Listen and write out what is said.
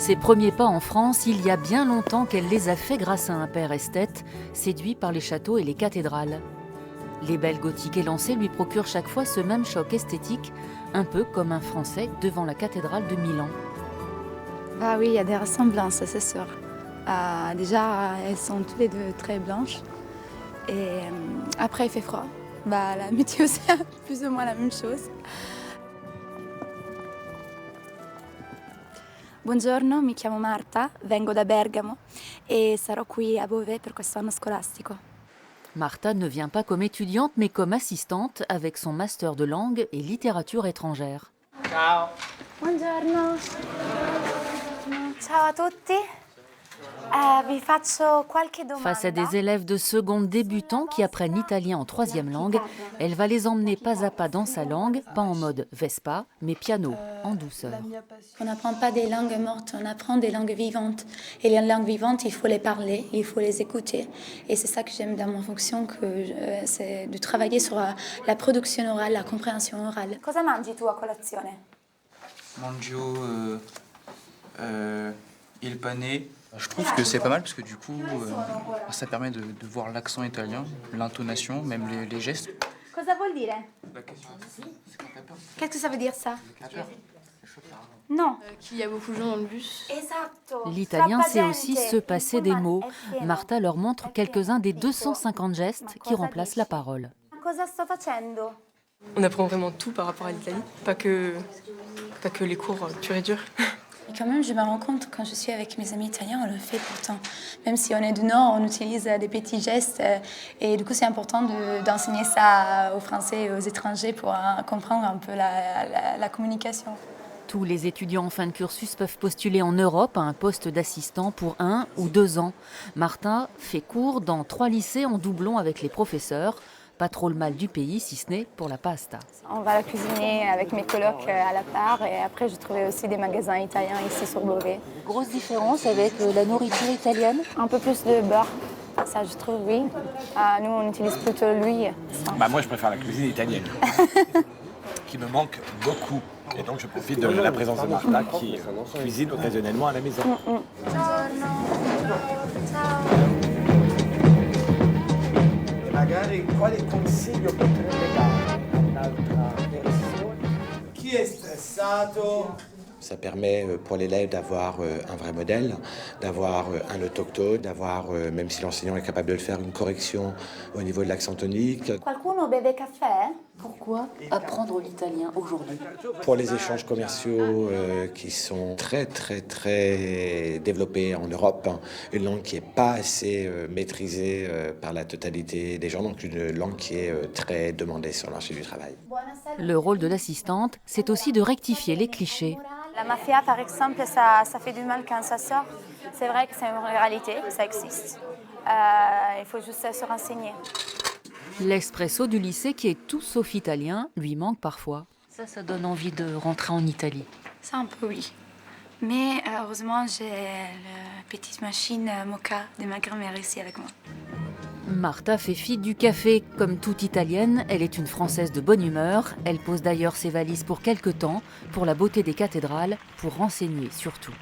Ses premiers pas en France, il y a bien longtemps qu'elle les a faits grâce à un père esthète, séduit par les châteaux et les cathédrales. Les belles gothiques élancées lui procurent chaque fois ce même choc esthétique, un peu comme un Français devant la cathédrale de Milan. Ah oui, il y a des ressemblances, c'est sûr. Déjà, elles sont toutes les deux très blanches. Et après, il fait froid. La météo, c'est plus ou moins la même chose. Buongiorno, mi chiamo Marta, vengo da Bergamo e sarò qui a Beauvais per quest'anno scolastico. Marta ne vient pas comme étudiante, mais comme assistante avec son master de langue et littérature étrangère. Ciao. Buongiorno. Ciao a tutti. Vi faccio qualche domanda. Face à des élèves de seconde débutants qui apprennent l'italien en troisième langue, elle va les emmener pas à pas dans sa langue, pas en mode Vespa, mais piano, en douceur. On n'apprend pas des langues mortes, on apprend des langues vivantes. Et les langues vivantes, il faut les parler, il faut les écouter. Et c'est ça que j'aime dans mon fonction, c'est de travailler sur la production orale, la compréhension orale. Cosa mangi tu a colazione? Mangio il pane. Je trouve que c'est pas mal parce que du coup, ça permet de voir l'accent italien, l'intonation, même les gestes. Cosa vuol dire? Qu'est-ce que ça veut dire ça? Non. Qu'il y a beaucoup de gens dans le bus. Esatto. L'italien, c'est aussi se passer des mots. Marta leur montre quelques-uns des 250 gestes qui remplacent la parole. Cosa sto facendo? On apprend vraiment tout par rapport à l'Italie, pas que les cours purs et durs. Et quand même, je me rends compte, quand je suis avec mes amis italiens, on le fait pourtant. Même si on est du Nord, on utilise des petits gestes. Et du coup, c'est important d'enseigner ça aux Français et aux étrangers pour comprendre un peu la communication. Tous les étudiants en fin de cursus peuvent postuler en Europe à un poste d'assistant pour 1 ou 2 ans. Marta fait cours dans 3 lycées en doublon avec les professeurs. Pas trop le mal du pays, si ce n'est pour la pasta. On va la cuisiner avec mes colocs à la part. Et après, j'ai trouvé aussi des magasins italiens ici sur Beauvais. Grosse différence avec la nourriture italienne? Un peu plus de beurre. Ça, je trouve, oui. Nous, on utilise plutôt l'huile. Moi, je préfère la cuisine italienne, qui me manque beaucoup. Et donc, je profite de la présence de Marta, qui cuisine occasionnellement à la maison. Magari quale consiglio potrebbe dare a un'altra persona? Chi è stressato? Ça permet pour l'élève d'avoir un vrai modèle, d'avoir un autochtone, d'avoir, même si l'enseignant est capable de le faire, une correction au niveau de l'accent tonique. Qualcuno beve caffè? Pourquoi apprendre l'italien aujourd'hui? Pour les échanges commerciaux qui sont très développés en Europe, une langue qui n'est pas assez maîtrisée par la totalité des gens, donc une langue qui est très demandée sur le marché du travail. Le rôle de l'assistante, c'est aussi de rectifier les clichés. La mafia, par exemple, ça fait du mal quand ça sort. C'est vrai que c'est une réalité, ça existe. Il faut juste se renseigner. L'espresso du lycée, qui est tout sauf italien, lui manque parfois. Ça donne envie de rentrer en Italie. Ça un peu, oui. Mais heureusement, j'ai la petite machine moka de ma grand-mère ici avec moi. Marta fait fi du café. Comme toute italienne, elle est une Française de bonne humeur. Elle pose d'ailleurs ses valises pour quelque temps, pour la beauté des cathédrales, pour renseigner surtout.